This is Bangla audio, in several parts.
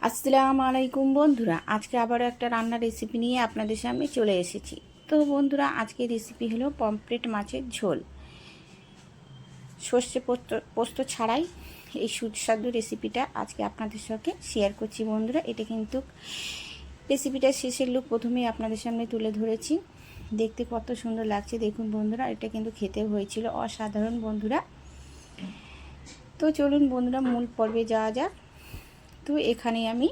আসসালামু আলাইকুম বন্ধুরা, আজকে আবারও একটা রান্নার রেসিপি নিয়ে আপনাদের সামনে চলে এসেছি। তো বন্ধুরা, আজকে রেসিপি হলো পমফ্রেট মাছের ঝোল। সর্ষে পোস্ত ছাড়াই এই সুস্বাদু রেসিপিটা আজকে আপনাদের সঙ্গে শেয়ার করছি বন্ধুরা। এটা কিন্তু রেসিপিটার শেষের লুক প্রথমেই আপনাদের সামনে তুলে ধরেছি। দেখতে কত সুন্দর লাগছে দেখুন বন্ধুরা, এটা কিন্তু খেতেও হয়েছিল অসাধারণ বন্ধুরা। তো চলুন বন্ধুরা, মূল পর্বে যাওয়া যাক। তো এখানে আমি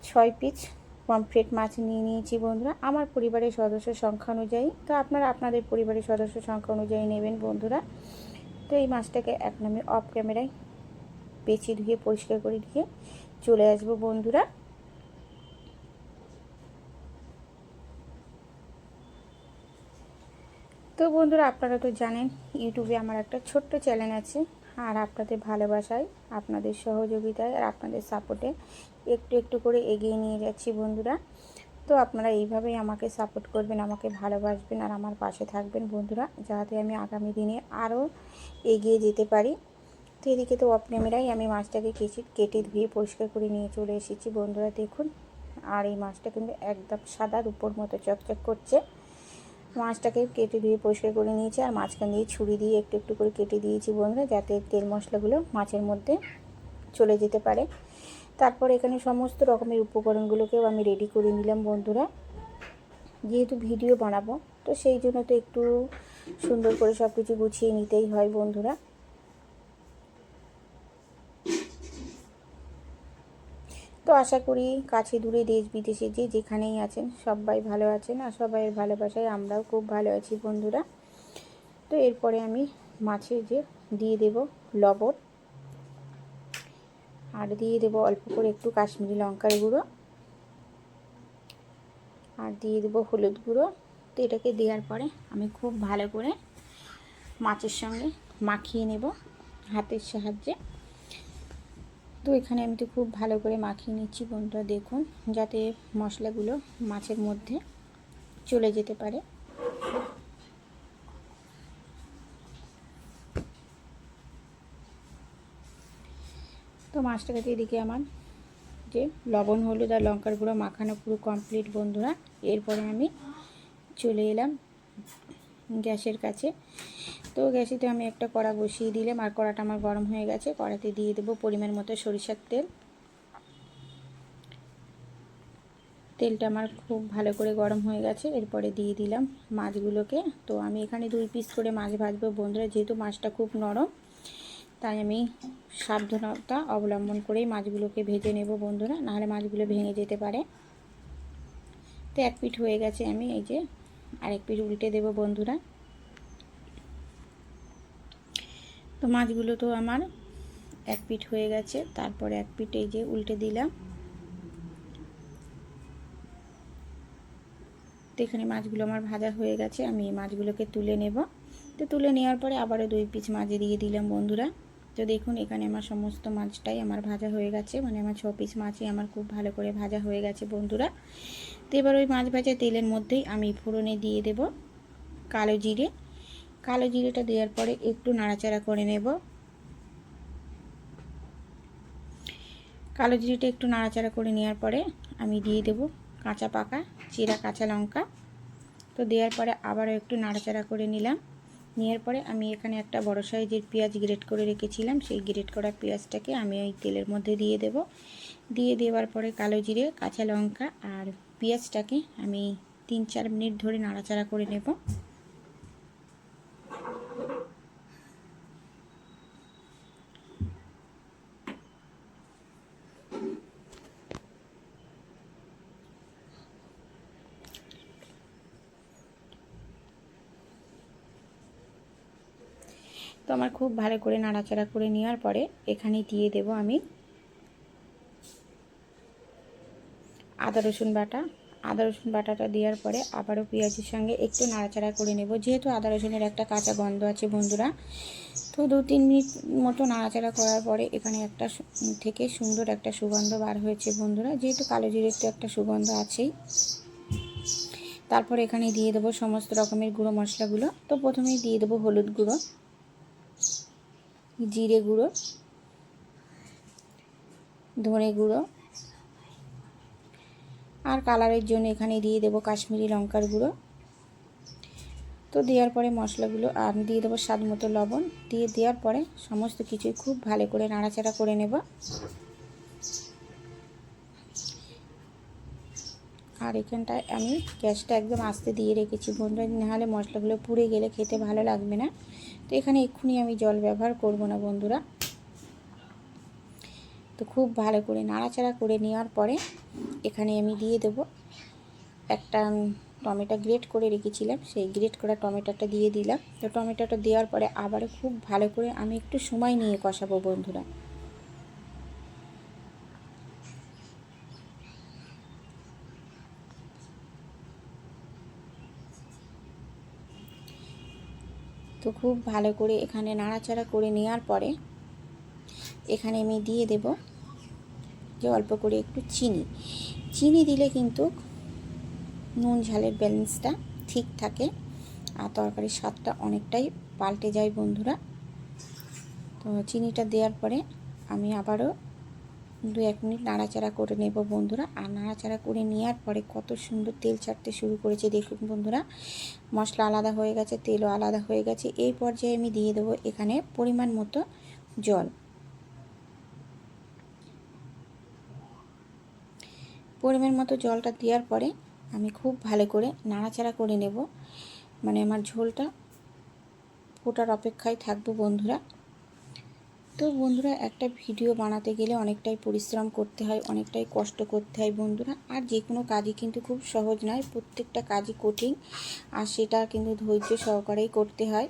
6 পিস পমফ্রেট মাছ নিয়ে নিয়েছি বন্ধুরা, আমার পরিবারের সদস্য সংখ্যা অনুযায়ী। তো আপনারা আপনাদের পরিবারের সদস্য সংখ্যা অনুযায়ী নেবেন বন্ধুরা। তো এই মাছটাকে এখন আমি অফ ক্যামেরায় বেছে ধুয়ে পরিষ্কার করে দিয়ে চলে আসবো বন্ধুরা। তো বন্ধুরা, আপনারা তো জানেন ইউটিউবে আমার একটা ছোট্ট চ্যানেল আছে, আর আপনাদের ভালোবাসায়, আপনাদের সহযোগিতায় আর আপনাদের সাপোর্টে একটু একটু করে এগিয়ে নিয়ে যাচ্ছি বন্ধুরা। তো আপনারা এইভাবেই আমাকে সাপোর্ট করবেন, আমাকে ভালোবাসবেন আর আমার পাশে থাকবেন বন্ধুরা, যাতে আমি আগামী দিনে আরও এগিয়ে যেতে পারি। তো এদিকে তো অফ ক্যামেরায় আমি মাছটাকে কেটে ধুয়ে পরিষ্কার করে নিয়ে চলে এসেছি বন্ধুরা দেখুন। আর এই মাছটা কিন্তু একদম সাদার উপর মতো চকচক করছে। মাছটাকে কেটে ধুয়ে পরিষ্কার করে নিয়েছি, আর মাঝখান দিয়ে ছুরি দিয়ে একটু একটু করে কেটে দিয়েছি বন্ধুরা, যাতে তেল মশলাগুলো মাছের মধ্যে চলে যেতে পারে। তারপর এখানে সমস্ত রকমের উপকরণগুলোকেও আমি রেডি করে নিলাম বন্ধুরা। যেহেতু ভিডিও বানাবো, তো সেই জন্য তো একটু সুন্দর করে সব কিছু গুছিয়ে নিতেই হয় বন্ধুরা। তো আশা করি কাছে দূরে দেশ বিদেশে যে যেখানেই আছেন সবাই ভালো আছেন, আর সবাইয়ের ভালোবাসায় আমরাও খুব ভালো আছি বন্ধুরা। তো এরপরে আমি মাছে যে দিয়ে দেব লবণ, আর দিয়ে দেব অল্প করে একটু কাশ্মীরি লঙ্কার গুঁড়ো, আর দিয়ে দেব হলুদ গুঁড়ো। তো এটাকে দেওয়ার পরে আমি খুব ভালো করে মাছের সঙ্গে মাখিয়ে নেব হাতের সাহায্যে। তো এখানে আমি তো খুব ভালো করে মাখিয়ে নিচ্ছি বন্ধুরা দেখুন, যাতে মশলাগুলো মাছের মধ্যে চলে যেতে পারে। তো মাছটাকে এদিকে আমার যে লবণ হলুদ আর লঙ্কার গুঁড়ো মাখানো পুরো কমপ্লিট বন্ধুরা। এরপরে আমি চলে এলাম গ্যাসের কাছে। তো গ্যাসেতে আমি একটা কড়া বসিয়ে দিলাম, আর কড়াটা আমার গরম হয়ে গেছে। কড়াতে দিয়ে দেবো পরিমাণ মতো সরিষার তেল। তেলটা আমার খুব ভালো করে গরম হয়ে গেছে। এরপরে দিয়ে দিলাম মাছগুলোকে। তো আমি এখানে 2 পিস করে মাছ ভাজবো বন্ধুরা, যেহেতু মাছটা খুব নরম, তাই আমি সাবধানতা অবলম্বন করেই মাছগুলোকে ভেজে নেব বন্ধুরা, নাহলে মাছগুলো ভেঙে যেতে পারে। তো এক পিঠ হয়ে গেছে, আমি এই যে আরেক পিঠ উল্টে দেব বন্ধুরা। তো মাছগুলো তো আমার এক পিঠ হয়ে গেছে, তারপরে এক পিঠ এই যে উল্টে দিলাম। তো এখানে মাছগুলো আমার ভাজা হয়ে গেছে, আমি এই মাছগুলোকে তুলে নেব। তো তুলে নেওয়ার পরে আবারও 2 পিস মাছ দিয়ে দিলাম বন্ধুরা। তো দেখুন এখানে আমার সমস্ত মাছটাই আমার ভাজা হয়ে গেছে, মানে আমার 6 পিস মাছই আমার খুব ভালো করে ভাজা হয়ে গেছে বন্ধুরা। তো এবার ওই মাছ ভাজা তেলের মধ্যেই আমি ফোড়নে দিয়ে দেব কালো জিরে। কালো জিরেটা দেওয়ার পরে একটু নাড়াচাড়া করে নেব। কালো জিরেটা একটু নাড়াচাড়া করে নেওয়ার পরে আমি দিয়ে দেব কাঁচা পাকা চিরা কাঁচা লঙ্কা। তো দেওয়ার পরে আবারও একটু নাড়াচাড়া করে নিলাম। নেওয়ার পরে আমি এখানে একটা বড় সাইজের পেঁয়াজ গ্রেট করে রেখেছিলাম, সেই গ্রেট করা পেঁয়াজটাকে আমি ওই তেলের মধ্যে দিয়ে দেব। দিয়ে দেওয়ার পরে কালো জিরে কাঁচা লঙ্কা আর পেঁয়াজটাকে আমি 3-4 মিনিট ধরে নাড়াচাড়া করে নেব। তো আমার খুব ভালো করে নাড়াচাড়া করে নেওয়ার পরে এখানে দিয়ে দেব আমি আদা রসুন বাটা। আদা রসুন বাটাটা দেওয়ার পরে আবারও পেঁয়াজের সঙ্গে একটু নাড়াচাড়া করে নেব, যেহেতু আদা রসুনের একটা কাঁচা গন্ধ আছে বন্ধুরা। তো 2-3 মিনিট মতো নাড়াচাড়া করার পরে এখানে একটা থেকে সুন্দর একটা সুগন্ধ বার হয়েছে বন্ধুরা, যেহেতু কালো জিরের তো একটা সুগন্ধ আছেই। তারপর এখানে দিয়ে দেবো সমস্ত রকমের গুঁড়ো মশলাগুলো। তো প্রথমেই দিয়ে দেবো হলুদ গুঁড়ো, জিরে গুঁড়ো, ধনে গুঁড়ো, আর কালারের জন্য এখানে দিয়ে দেবো কাশ্মীরি লঙ্কার গুঁড়ো। তো দেওয়ার পরে মশলাগুলো আর দিয়ে দেবো স্বাদ মতো লবণ, দিয়ে দেওয়ার পরে সমস্ত কিছুই খুব ভালো করে নাড়াচাড়া করে নেব। আর এখানটায় আমি গ্যাসটা একদম আস্তে দিয়ে রেখেছি বন্ধুরা, নাহলে মশলাগুলো পুড়ে গেলে খেতে ভালো লাগবে না। তো এখানে এক্ষুনি আমি জল ব্যবহার করব না বন্ধুরা। তো খুব ভালো করে নাড়াচাড়া করে নেওয়ার পরে এখানে আমি দিয়ে দেব একটা টমেটো গ্রেট করে রেখেছিলাম, সেই গ্রেট করা টমেটোটা দিয়ে দিলাম। তো টমেটোটা দেওয়ার পরে আবারও খুব ভালো করে আমি একটু সময় নিয়ে কষাবো বন্ধুরা। তো খুব ভালো করে এখানে নাড়াচাড়া করে নেওয়ার পরে এখানে আমি দিয়ে দেব যে অল্প করে একটু চিনি দিলে কিন্তু নুন ঝালের ব্যালেন্সটা ঠিক থাকে আর তরকারির স্বাদটা অনেকটাই পাল্টে যায় বন্ধুরা। তো চিনিটা দেওয়ার পরে আমি আবারও 2-1 মিনিট নাড়াচাড়া করে নেব বন্ধুরা। আর নাড়াচাড়া করে নেওয়ার পরে কত সুন্দর তেল ছাড়তে শুরু করেছে দেখুন বন্ধুরা। মশলা আলাদা হয়ে গেছে, তেলও আলাদা হয়ে গেছে। এই পর্যায়ে আমি দিয়ে দেবো এখানে পরিমাণ মতো জল। পরিমাণ মতো জলটা দেওয়ার পরে আমি খুব ভালো করে নাড়াচাড়া করে নেব, মানে আমার ঝোলটা ফোটার অপেক্ষায় থাকবো বন্ধুরা। তো বন্ধুরা একটা ভিডিও বানাতে গেলে অনেকটাই পরিশ্রম করতে হয়, অনেকটাই কষ্ট করতে হয় বন্ধুরা। আর যে কোনো কাজই কিন্তু খুব সহজ নয়, প্রত্যেকটা কাজই কঠিন, আর সেটা কিন্তু ধৈর্য সহকারেই করতে হয়।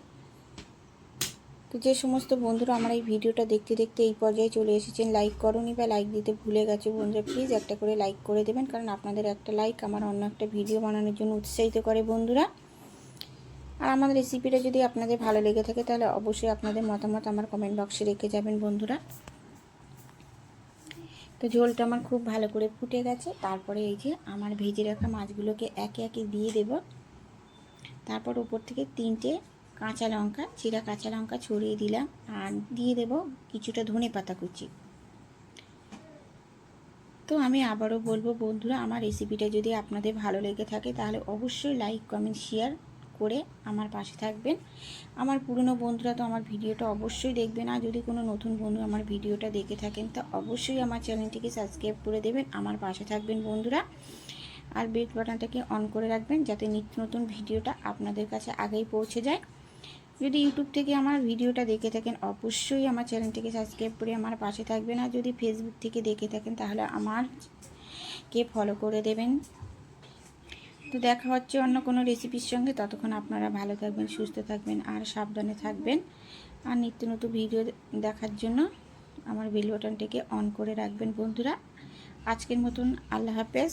তো যে সমস্ত বন্ধুরা আমার এই ভিডিওটা দেখতে দেখতে এই পর্যায়ে চলে এসেছেন, লাইক করনি বা লাইক দিতে ভুলে গেছে বন্ধুরা, প্লিজ একটা করে লাইক করে দেবেন, কারণ আপনাদের একটা লাইক আমার অন্য একটা ভিডিও বানানোর জন্য উৎসাহিত করে বন্ধুরা। আর আমার রেসিপিটা যদি আপনাদের ভালো লেগে থাকে তাহলে অবশ্যই আপনাদের মতামত আমার কমেন্ট বক্সে রেখে যাবেন বন্ধুরা। তো ঝোলটা আমার খুব ভালো করে ফুটে গেছে। তারপরে এই যে আমার ভেজে রাখা মাছগুলোকে একে একে দিয়ে দেব। তারপর উপর থেকে 3টে কাঁচা লঙ্কা, চিরা কাঁচা লঙ্কা ছড়িয়ে দিলাম, আর দিয়ে দেব কিছুটা ধনেপাতা কুচি। তো আমি আবারও বলবো বন্ধুরা, আমার রেসিপিটা যদি আপনাদের ভালো লেগে থাকে তাহলে অবশ্যই লাইক কমেন্ট শেয়ার করে আমার পাশে থাকবেন। আমার পুরনো বন্ধুরা তো আমার ভিডিওটা অবশ্যই দেখবেন, আর যদি কোনো নতুন বন্ধু আমার ভিডিওটা দেখে থাকেন তা অবশ্যই আমার চ্যানেলটিকে সাবস্ক্রাইব করে দেবেন, আমার পাশে থাকবেন বন্ধুরা। আর বেল বাটনটাকে অন করে রাখবেন যাতে নিত্য নতুন ভিডিওটা আপনাদের কাছে আগেই পৌঁছে যায়। যদি ইউটিউব থেকে আমার ভিডিওটা দেখে থাকেন অবশ্যই আমার চ্যানেলটিকে সাবস্ক্রাইব করে আমার পাশে থাকবেন, আর যদি ফেসবুক থেকে দেখে থাকেন তাহলে আমারকে ফলো করে দেবেন। তো দেখা হচ্ছে অন্য কোনো রেসিপির সঙ্গে, ততক্ষণ আপনারা ভালো থাকবেন, সুস্থ থাকবেন আর সাবধানে থাকবেন। আর নিত্য নতুন ভিডিও দেখার জন্য আমার বেল বাটনটিকে অন করে রাখবেন বন্ধুরা। আজকের মতন আল্লাহ হাফেজ।